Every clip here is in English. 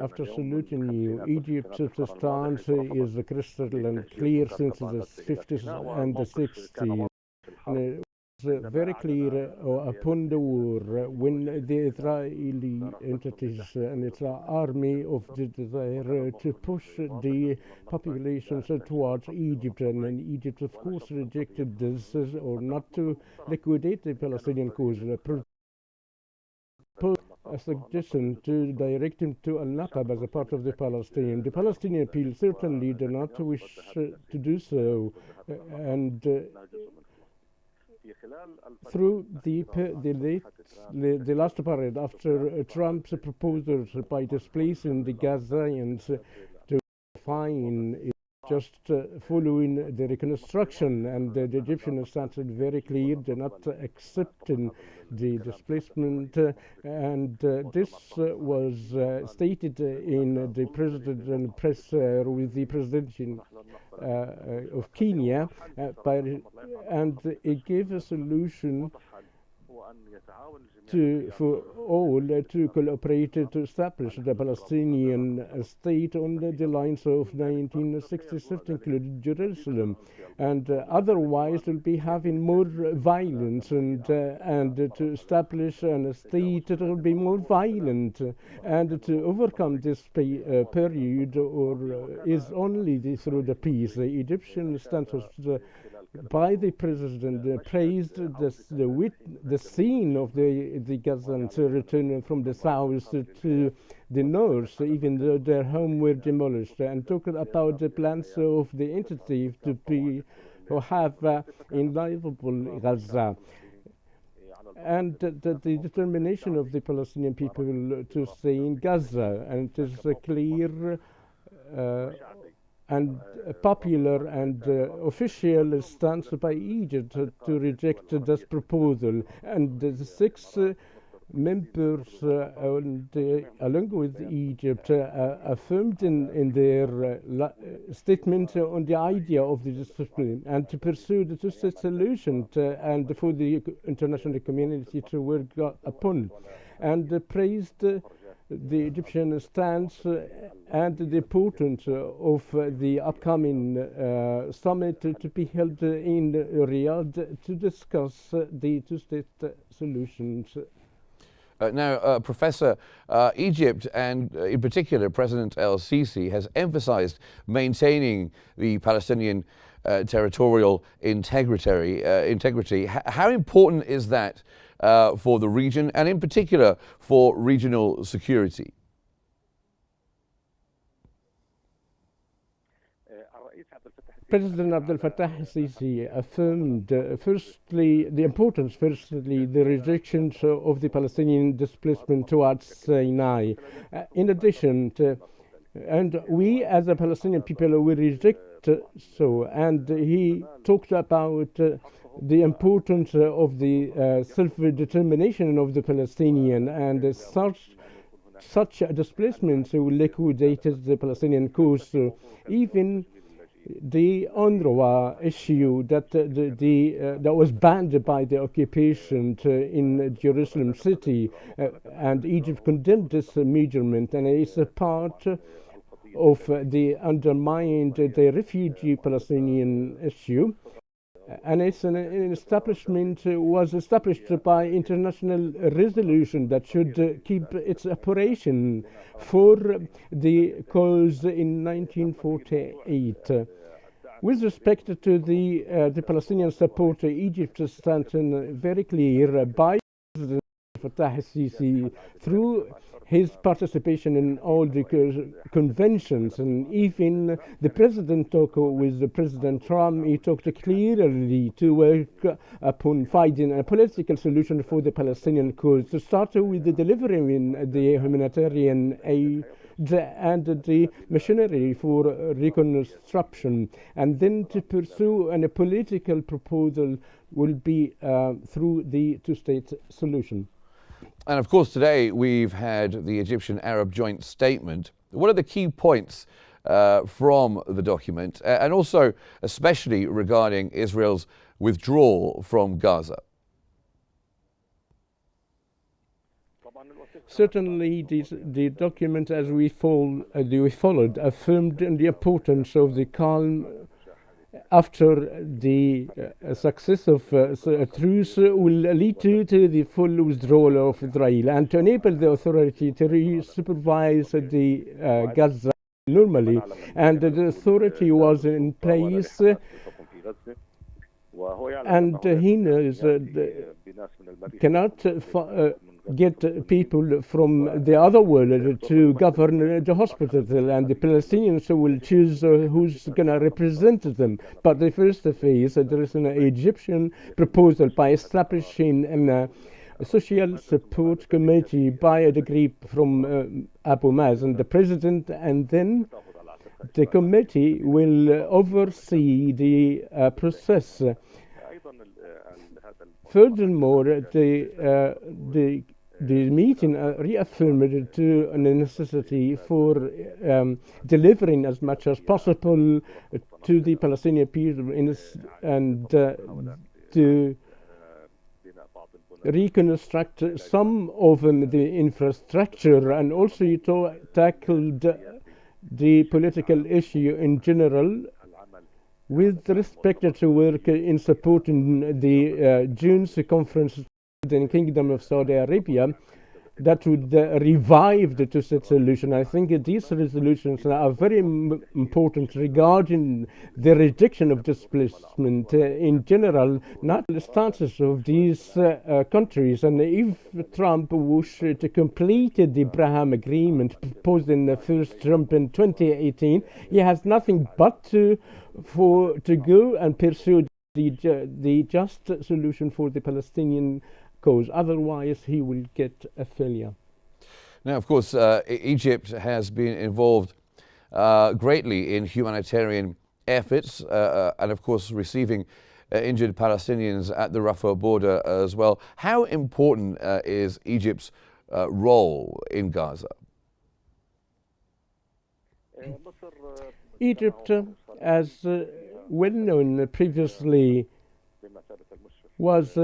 After saluting you, Egypt's stance is crystal and clear since the 50s and the 60s. And it was very clear upon the war when the Israeli entities and its army of the desire to push the populations towards Egypt, and Egypt of course rejected this, or not to liquidate the Palestinian cause. A suggestion to direct him to Al-Naqab as a part of the Palestinian. The Palestinian people certainly do not wish to do so, and through the last period after Trump's proposals by displacing the Gazans to fine just following the reconstruction, and the Egyptian started very clear, they're not accepting the displacement, and this was stated in the president press with the president of Kenya, and it gave a solution for all to cooperate to establish the Palestinian state on the lines of 1967, including Jerusalem, and otherwise we'll be having more violence, and to establish a state that will be more violent, and to overcome this period is only through the peace. The Egyptian stance was by the president praised the scene of the Gazans returning from the south to the north, even though their homes were demolished, and talked about the plans of the entity to have in livable Gaza, and the determination of the Palestinian people to stay in Gaza, and it is a clear and popular and official stance by Egypt to reject this proposal. And the 6 members, along with Egypt, affirmed in their statement on the idea of the displacement and to pursue the two-state solution, and for the international community to work upon, and praised the Egyptian stance and the importance of the upcoming summit to be held in Riyadh to discuss the two-state solutions. Now, Professor, Egypt, and in particular President El-Sisi, has emphasized maintaining the Palestinian territorial integrity. How important is that for the region, and in particular for regional security? President Abdel Fattah al-Sisi affirmed firstly the rejection of the Palestinian displacement towards Sinai. In addition, and we as a Palestinian people will reject so, and he talked about the importance of the self-determination of the Palestinian, and such a displacement will liquidate the Palestinian cause. Even the UNRWA issue that that was banned by the occupation in Jerusalem city, and Egypt condemned this measurement, and it's a part of the undermined the refugee Palestinian issue. And it's an establishment was established by international resolution that should keep its operation for the cause in 1948. With respect to the Palestinian support, Egypt stands very clear by President Fattah al-Sisi through his participation in all the conventions, and even the president talked with President Trump. He talked clearly to work upon finding a political solution for the Palestinian cause, to start with the delivering the humanitarian aid and the machinery for reconstruction, and then to pursue a political proposal will be through the two-state solution. And of course, today we've had the Egyptian-Arab joint statement. What are the key points from the document, and also especially regarding Israel's withdrawal from Gaza? Certainly, the document, as we followed, affirmed the importance of the calm after the success of a truce will lead to the full withdrawal of Israel and to enable the authority to supervise the Gaza normally. And the authority was in place, and he knows cannot get people from the other world to govern the hospital, and the Palestinians will choose who's going to represent them. But the first phase, there is an Egyptian proposal by establishing a social support committee by a decree from Abu Mazen, the president, and then the committee will oversee the process. Furthermore, the meeting reaffirmed the necessity for delivering as much as possible to the Palestinian people and to reconstruct some of the infrastructure, and also tackled the political issue in general with respect to work in supporting the June conference in the Kingdom of Saudi Arabia that would revive the two-state solution. I think these resolutions are very important regarding the rejection of displacement in general, not the stances of these countries. And if Trump wishes to complete the Abraham Agreement proposed in the first Trump in 2018, he has nothing but to go and pursue the just solution for the Palestinian cause. Otherwise, he will get a failure. Now, of course, Egypt has been involved greatly in humanitarian efforts and, of course, receiving injured Palestinians at the Rafah border as well. How important is Egypt's role in Gaza? Egypt, as well known previously, was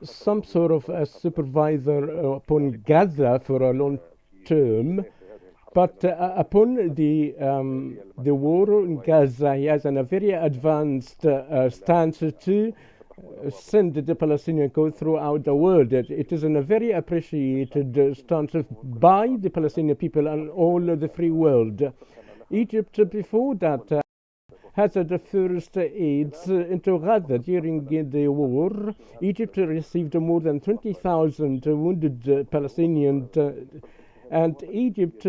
some sort of a supervisor upon Gaza for a long term, but upon the war in Gaza, he has a very advanced stance to send the Palestinian cause throughout the world. It is a very appreciated stance by the Palestinian people and all the free world. Egypt, before that, has the first aids into Gaza during the war. Egypt received more than 20,000 wounded Palestinians, and Egypt,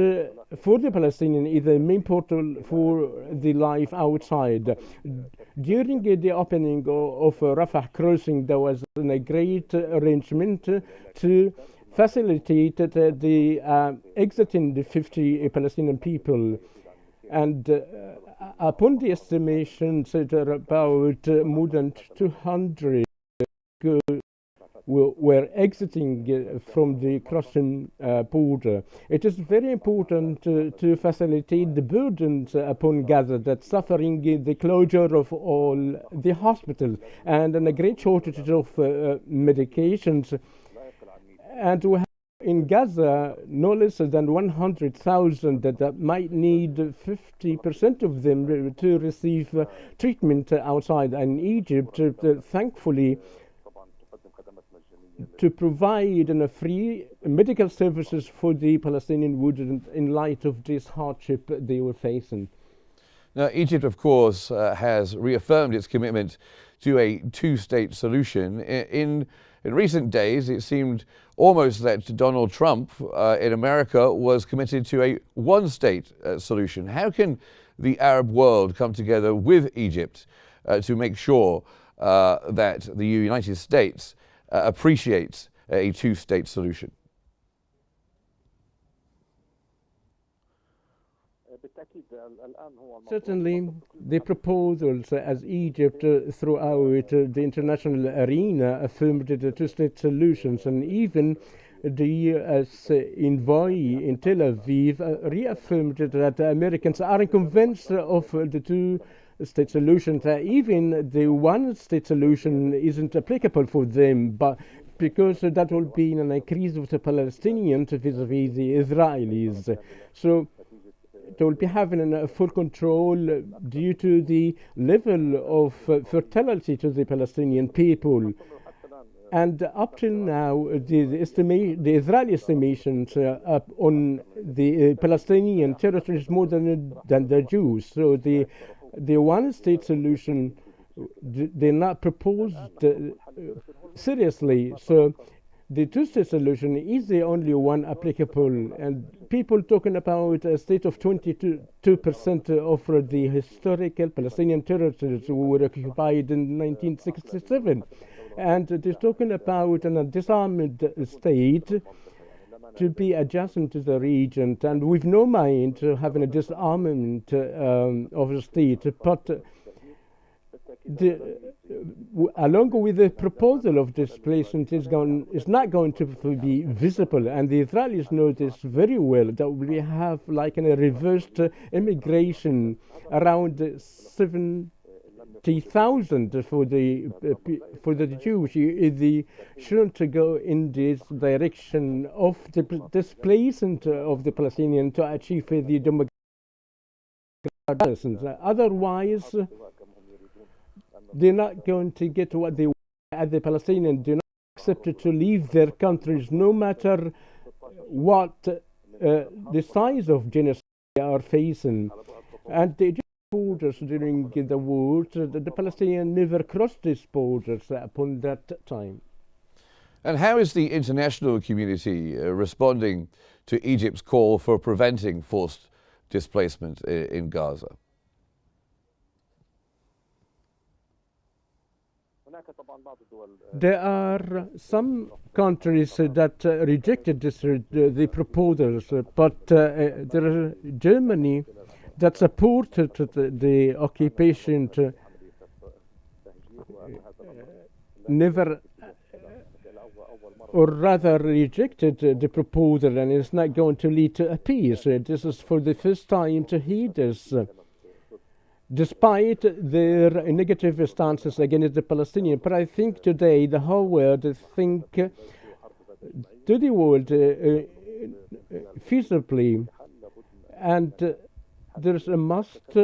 for the Palestinian, is the main portal for the life outside. During the opening of Rafah crossing, there was a great arrangement to facilitate the exiting the 50 Palestinian people. And upon the estimations, there are about more than 200 were exiting from the crossing border. It is very important to facilitate the burdens upon Gaza that's suffering the closure of all the hospitals and a great shortage of medications. And we have in Gaza, no less than 100,000 that might need 50% of them to receive treatment outside. And Egypt, thankfully, to provide free medical services for the Palestinian wounded in light of this hardship they were facing. Now, Egypt, of course, has reaffirmed its commitment to a two-state solution. In recent days, it seemed almost that Donald Trump in America was committed to a one-state solution. How can the Arab world come together with Egypt to make sure that the United States appreciates a two-state solution? Certainly, the proposals as Egypt throughout the international arena affirmed the two-state solutions, and even the U.S. envoy in Tel Aviv reaffirmed that the Americans are convinced of the two-state solution. Even the one-state solution isn't applicable for them, but because that will be an increase of the Palestinians vis-à-vis the Israelis. So they will be having a full control due to the level of fertility to the Palestinian people. And up till now, the Israeli estimations on the Palestinian territory is more than the Jews. So the one-state solution, they're not proposed seriously. So the two-state solution is the only one applicable. And people talking about a state of 22% of the historical Palestinian territories were occupied in 1967. And they're talking about a disarmed state to be adjacent to the region, and we've no mind having a disarmament of the state, but along with the proposal of displacement is not going to be visible, and the Israelis know this very well, that we have like a reversed immigration around 70,000 for the Jews. They shouldn't go in this direction of the displacement of the Palestinians to achieve the demographic. Otherwise, they're not going to get what they want. The Palestinians do not accept to leave their countries, no matter what the size of genocide they are facing. And the borders during the war, the Palestinians never crossed these borders upon that time. And how is the international community responding to Egypt's call for preventing forced displacement in Gaza? There are some countries that rejected the proposals, but there is Germany that supported the occupation, never, or rather rejected the proposal, and it's not going to lead to a peace. This is for the first time to hear this, despite their negative stances against the Palestinians. But I think today the whole world think to the world feasibly, and there's a must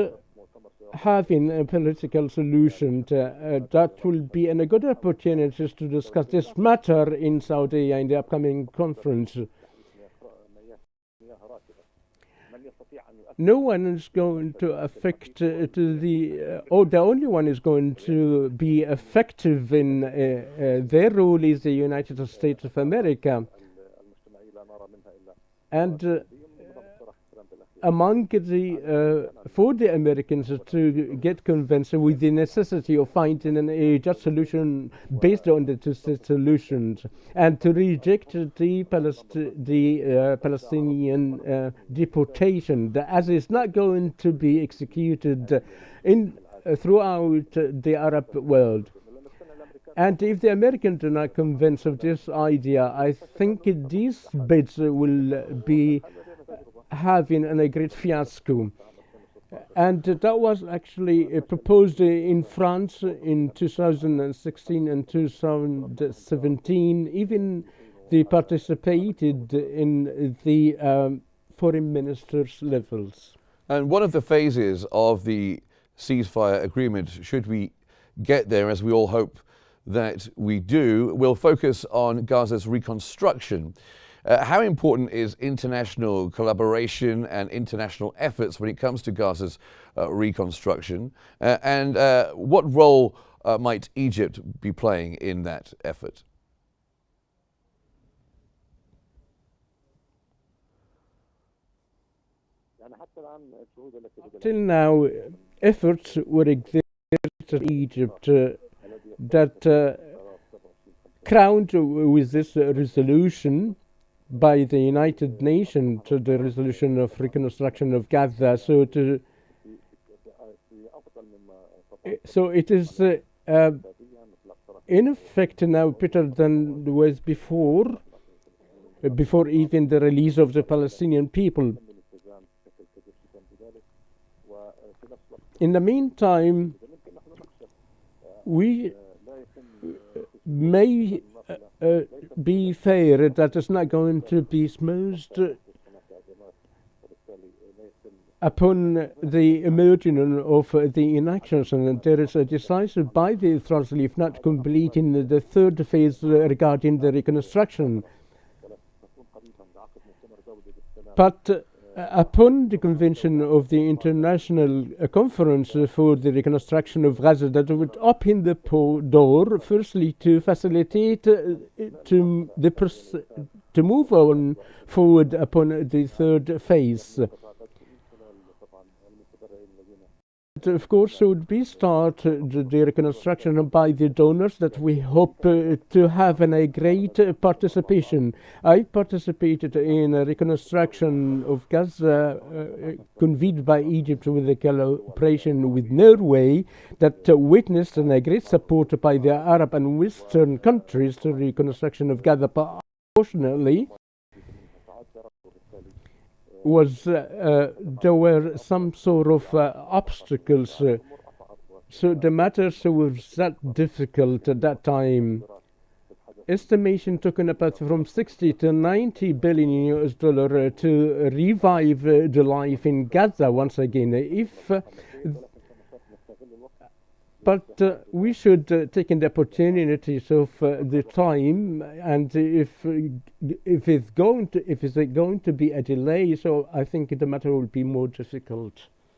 having a political solution that will be a good opportunity to discuss this matter in Saudi in the upcoming conference. No one is going to affect the only one is going to be effective in their role is the United States of America. And among for the Americans to get convinced with the necessity of finding a just solution based on the two-state solutions, and to reject the Palestinian deportation, as it's not going to be executed throughout the Arab world. And if the Americans are not convinced of this idea, I think these bids will be having a great fiasco. And that was actually proposed in France in 2016 and 2017. Even they participated in the foreign ministers' levels. And one of the phases of the ceasefire agreement, should we get there, as we all hope that we do, will focus on Gaza's reconstruction. How important is international collaboration and international efforts when it comes to Gaza's reconstruction? And what role might Egypt be playing in that effort? Till now, efforts were exerted in Egypt that crowned with this resolution by the United Nations, to the resolution of reconstruction of Gaza. So it is in effect now better than it was before even the release of the Palestinian people. In the meantime, we may be fair that it's not going to be smooth upon the emerging of the inactions, and there is a decisive by the Israeli, if not completing the third phase regarding the reconstruction. But upon the convention of the International Conference for the Reconstruction of Gaza, that would open the door, firstly, to facilitate to move on forward upon the third phase. Of course, would be start the reconstruction by the donors that we hope to have a great participation. I participated in a reconstruction of Gaza convened by Egypt with a collaboration with Norway that witnessed a great support by the Arab and Western countries to reconstruction of Gaza. But unfortunately, there were some sort of obstacles, so the matters was that difficult at that time. Estimation talking about from 60 to 90 billion US dollar to revive the life in Gaza once again. But we should take in the opportunities of the time, and if it's going to be a delay, so I think the matter will be more difficult.